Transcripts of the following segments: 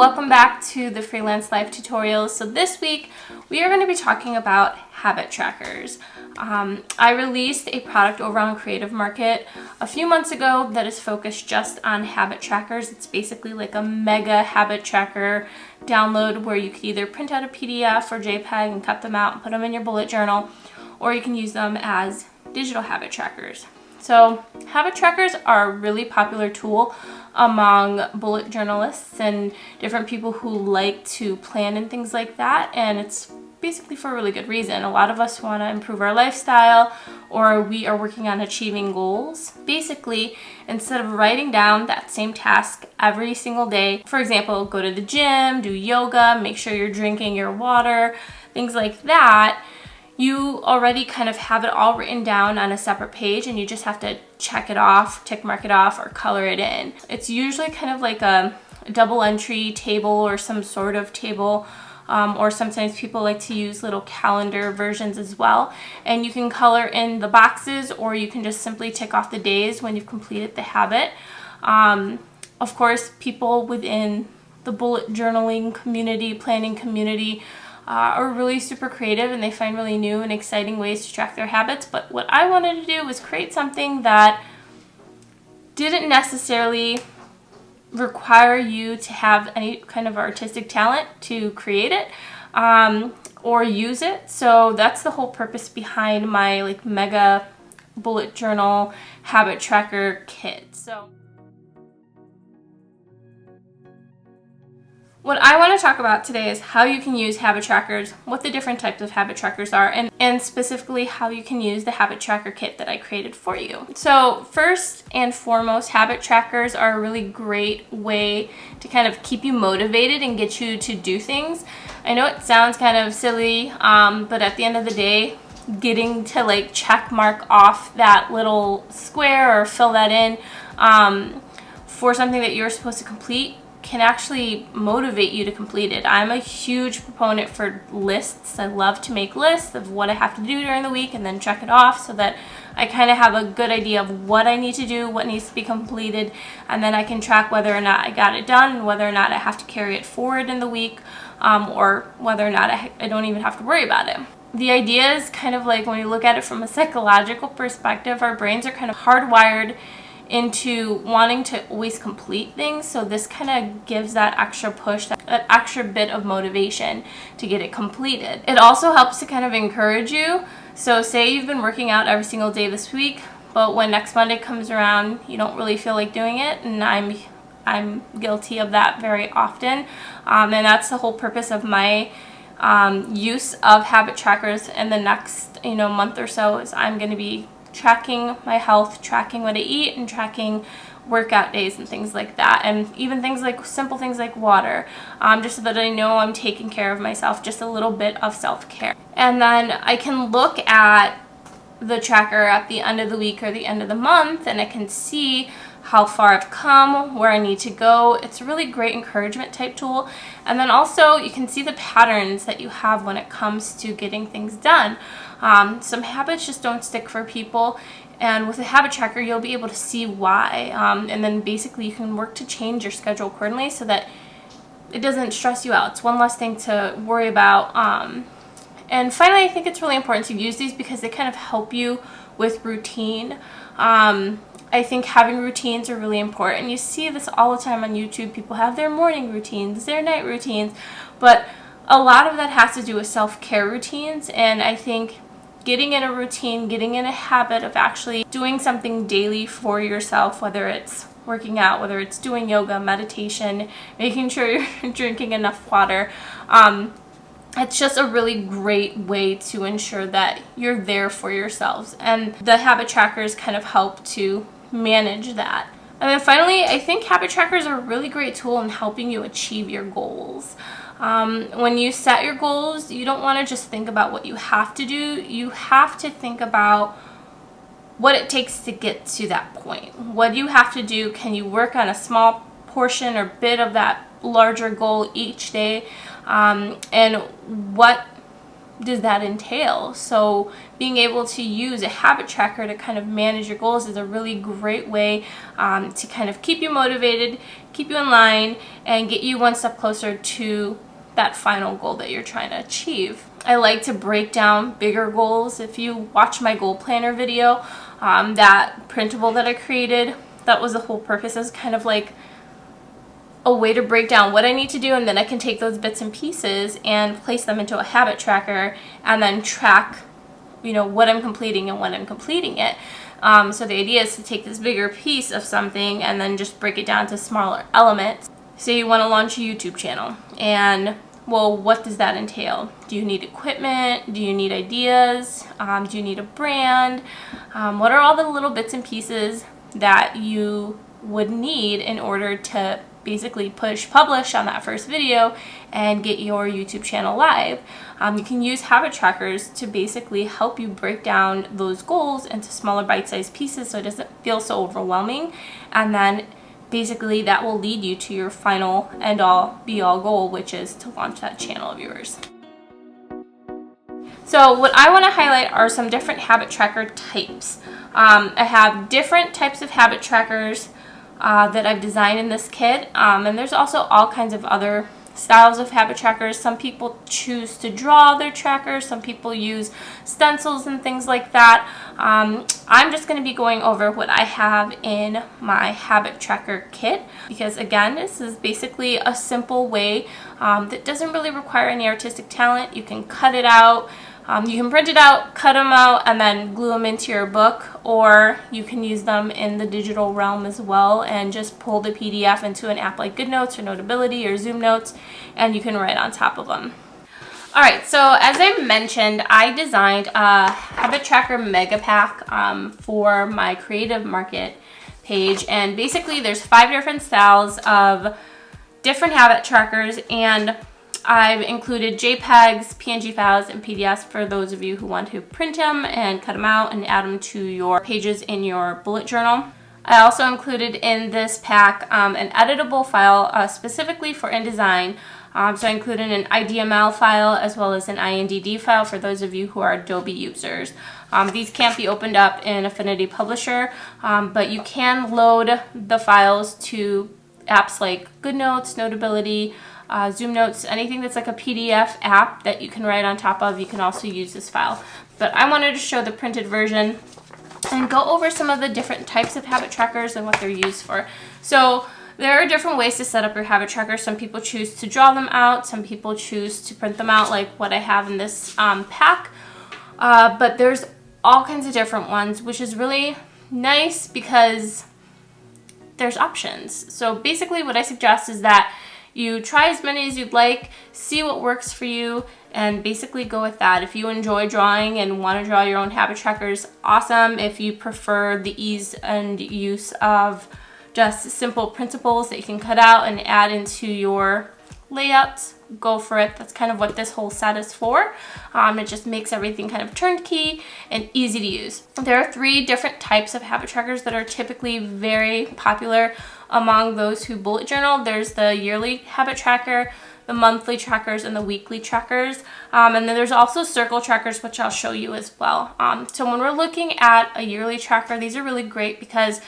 welcome back to the Freelance Life tutorials. So this week we are going to be talking about habit trackers. I released a product over on Creative Market a few months ago that is focused just on habit trackers. It's basically like a mega habit tracker download where you could either print out a PDF or JPEG and cut them out and put them in your bullet journal, or you can use them as digital habit trackers. So habit trackers are a really popular tool among bullet journalists and different people who like to plan and things like that, and it's basically for a really good reason. A lot of us want to improve our lifestyle, or we are working on achieving goals. Basically, instead of writing down that same task every single day, for example, go to the gym, do yoga, make sure you're drinking your water, things like that, you already kind of have it all written down on a separate page and you just have to check it off, tick mark it off, or color it in. It's usually kind of like a double entry table or some sort of table, or sometimes people like to use little calendar versions as well. And you can color in the boxes, or you can just simply tick off the days when you've completed the habit. Of course, people within the bullet journaling community, planning community, are really super creative, and they find really new and exciting ways to track their habits. But what I wanted to do was create something that didn't necessarily require you to have any kind of artistic talent to create it or use it. So that's the whole purpose behind my mega bullet journal habit tracker kit. So what I want to talk about today is how you can use habit trackers, what the different types of habit trackers are, and specifically how you can use the habit tracker kit that I created for you. So first and foremost, habit trackers are a really great way to kind of keep you motivated and get you to do things. I know it sounds kind of silly, but at the end of the day, getting to check mark off that little square or fill that in for something that you're supposed to complete can actually motivate you to complete it. I'm a huge proponent for lists. I love to make lists of what I have to do during the week and then check it off so that I kind of have a good idea of what I need to do, what needs to be completed, and then I can track whether or not I got it done and whether or not I have to carry it forward in the week, or whether or not I don't even have to worry about it. The idea is kind of like, when you look at it from a psychological perspective, our brains are kind of hardwired into wanting to always complete things, so this kind of gives that extra push, that extra bit of motivation to get it completed. It also helps to kind of encourage you. So say you've been working out every single day this week, but when next Monday comes around you don't really feel like doing it, and I'm guilty of that very often, and that's the whole purpose of my use of habit trackers in the next month or so, is I'm going to be tracking my health, tracking what I eat, and tracking workout days and things like that, and even things like simple things like water, just so that I know I'm taking care of myself, just a little bit of self-care. And then I can look at the tracker at the end of the week or the end of the month, and I can see how far I've come, where I need to go. It's a really great encouragement type tool. And then also you can see the patterns that you have when it comes to getting things done. Some habits just don't stick for people, and with a habit tracker you'll be able to see why, and then basically you can work to change your schedule accordingly so that it doesn't stress you out. It's one less thing to worry about. And finally, I think it's really important to use these because they kind of help you with routine. I think having routines are really important. You see this all the time on YouTube. People have their morning routines, their night routines, but a lot of that has to do with self-care routines, and I think getting in a routine, getting in a habit of actually doing something daily for yourself, whether it's working out, whether it's doing yoga, meditation, making sure you're drinking enough water, it's just a really great way to ensure that you're there for yourselves, and the habit trackers kind of help to manage that. And then finally, I think habit trackers are a really great tool in helping you achieve your goals. When you set your goals, you don't want to just think about what you have to do. You have to think about what it takes to get to that point. What do you have to do? Can you work on a small portion or bit of that larger goal each day? And what does that entail? So being able to use a habit tracker to kind of manage your goals is a really great way to kind of keep you motivated, keep you in line, and get you one step closer to that final goal that you're trying to achieve. I like to break down bigger goals. If you watch my goal planner video, that printable that I created, that was the whole purpose. Is kind of like a way to break down what I need to do, and then I can take those bits and pieces and place them into a habit tracker and then track, what I'm completing and when I'm completing it. So the idea is to take this bigger piece of something and then just break it down to smaller elements. So you want to launch a YouTube channel, and well, what does that entail? Do you need equipment? Do you need ideas? Do you need a brand? What are all the little bits and pieces that you would need in order to basically publish on that first video and get your YouTube channel live? You can use habit trackers to basically help you break down those goals into smaller bite-sized pieces so it doesn't feel so overwhelming, and then basically that will lead you to your final end-all be-all goal, which is to launch that channel of yours. So what I want to highlight are some different habit tracker types. I have different types of habit trackers that I've designed in this kit, and there's also all kinds of other styles of habit trackers. Some people choose to draw their trackers, some people use stencils and things like that. I'm just going to be going over what I have in my habit tracker kit, because again, this is basically a simple way that doesn't really require any artistic talent. You can cut it out. You can print it out, cut them out, and then glue them into your book, or you can use them in the digital realm as well and just pull the PDF into an app like GoodNotes or Notability or Zoom Notes, and you can write on top of them. Alright, so as I mentioned, I designed a habit tracker mega pack for my creative market page, and basically there's 5 different styles of different habit trackers, and I've included JPEGs, PNG files, and PDFs for those of you who want to print them and cut them out and add them to your pages in your bullet journal. I also included in this pack an editable file specifically for InDesign. So I included an IDML file as well as an INDD file for those of you who are Adobe users. These can't be opened up in Affinity Publisher, but you can load the files to apps like GoodNotes, Notability, Zoom Notes, anything that's like a PDF app that you can write on top of. You can also use this file. But I wanted to show the printed version and go over some of the different types of habit trackers and what they're used for. So there are different ways to set up your habit tracker. Some people choose to draw them out. Some people choose to print them out like what I have in this pack. But there's all kinds of different ones, which is really nice because there's options. So basically what I suggest is that you try as many as you'd like, see what works for you, and basically go with that. If you enjoy drawing and want to draw your own habit trackers, awesome. If you prefer the ease and use of just simple printables that you can cut out and add into your layouts, go for it. That's kind of what this whole set is for. It just makes everything kind of turnkey and easy to use. There are 3 different types of habit trackers that are typically very popular among those who bullet journal. There's the yearly habit tracker, the monthly trackers, and the weekly trackers. And then there's also circle trackers, which I'll show you as well. So when we're looking at a yearly tracker, these are really great because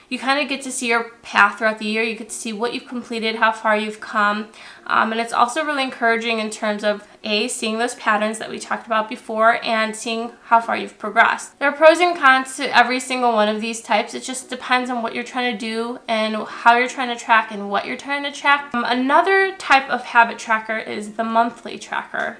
you kind of get to see your path throughout the year. You get to see what you've completed, how far you've come. And it's also really encouraging in terms of seeing those patterns that we talked about before and seeing how far you've progressed. There are pros and cons to every single one of these types. It just depends on what you're trying to do and how you're trying to track and what you're trying to track. Another type of habit tracker is the monthly tracker.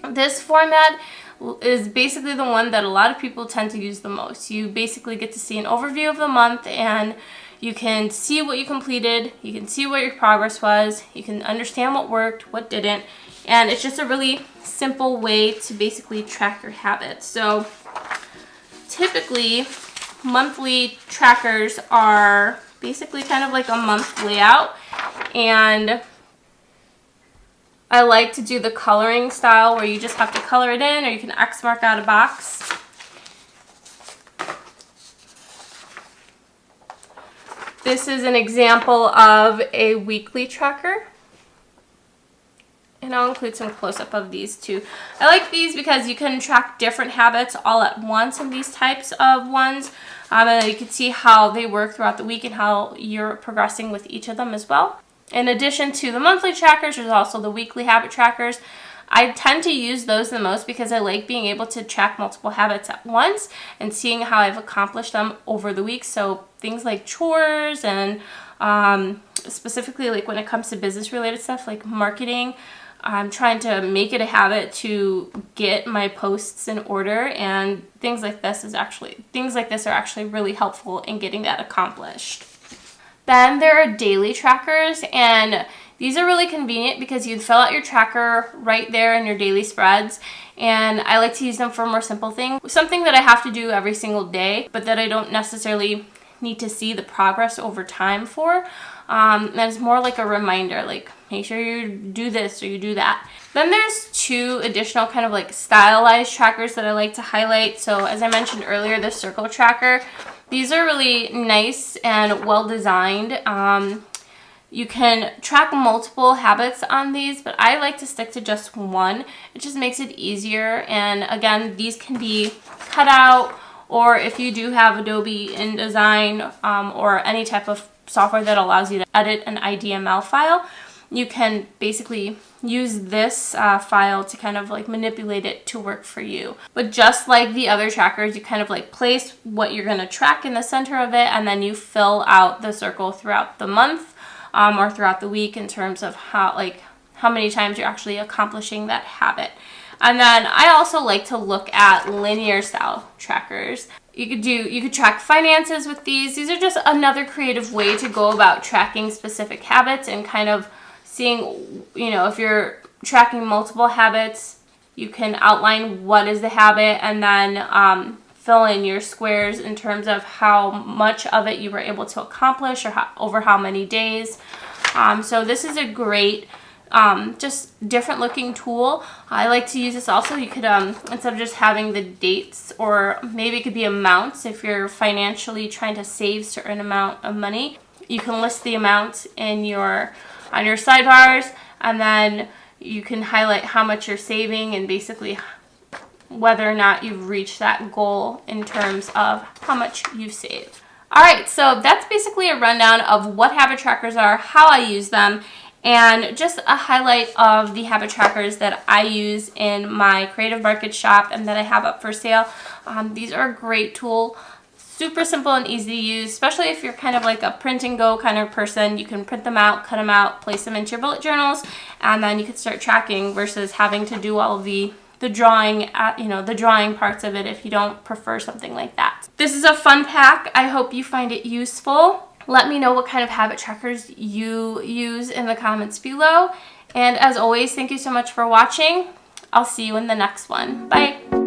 This format is basically the one that a lot of people tend to use the most. You basically get to see an overview of the month, and you can see what you completed, you can see what your progress was, you can understand what worked, what didn't, and it's just a really simple way to basically track your habits. So typically monthly trackers are basically kind of like a month layout, and I like to do the coloring style where you just have to color it in, or you can X mark out a box. This is an example of a weekly tracker. And And I'll include some close-up of these too. I like these because you can track different habits all at once in these types of ones. And you can see how they work throughout the week and how you're progressing with each of them as well. In addition to the monthly trackers, there's also the weekly habit trackers. I tend to use those the most because I like being able to track multiple habits at once and seeing how I've accomplished them over the week. So things like chores and specifically like when it comes to business related stuff like marketing, I'm trying to make it a habit to get my posts in order, and things like this are actually really helpful in getting that accomplished. Then there are daily trackers, and these are really convenient because you fill out your tracker right there in your daily spreads, and I like to use them for more simple things. Something that I have to do every single day, but that I don't necessarily need to see the progress over time for. And it's more like a reminder, like make sure you do this or you do that. Then there's two additional kind of like stylized trackers that I like to highlight. So as I mentioned earlier, the circle tracker. These are really nice and well designed. You can track multiple habits on these, but I like to stick to just one. It just makes it easier. And again, these can be cut out, or if you do have Adobe InDesign or any type of software that allows you to edit an IDML file, you can basically use this file to kind of like manipulate it to work for you. But just like the other trackers, you kind of like place what you're going to track in the center of it, and then you fill out the circle throughout the month or throughout the week in terms of how many times you're actually accomplishing that habit. And then I also like to look at linear style trackers. You could track finances with these. These are just another creative way to go about tracking specific habits and kind of seeing, if you're tracking multiple habits, you can outline what is the habit and then fill in your squares in terms of how much of it you were able to accomplish or over how many days. So this is a great just different looking tool. I like to use this also. You could instead of just having the dates, or maybe it could be amounts if you're financially trying to save a certain amount of money, you can list the amount on your sidebars, and then you can highlight how much you're saving and basically whether or not you've reached that goal in terms of how much you've saved. Alright, so that's basically a rundown of what habit trackers are, how I use them, and just a highlight of the habit trackers that I use in my Creative Market shop and that I have up for sale. These are a great tool, super simple and easy to use, especially if you're kind of like a print and go kind of person. You can print them out, cut them out, place them into your bullet journals, and then you can start tracking versus having to do all of the drawing, the drawing parts of it if you don't prefer something like that. This is a fun pack. I hope you find it useful. Let me know what kind of habit trackers you use in the comments below. And as always, thank you so much for watching. I'll see you in the next one. Bye.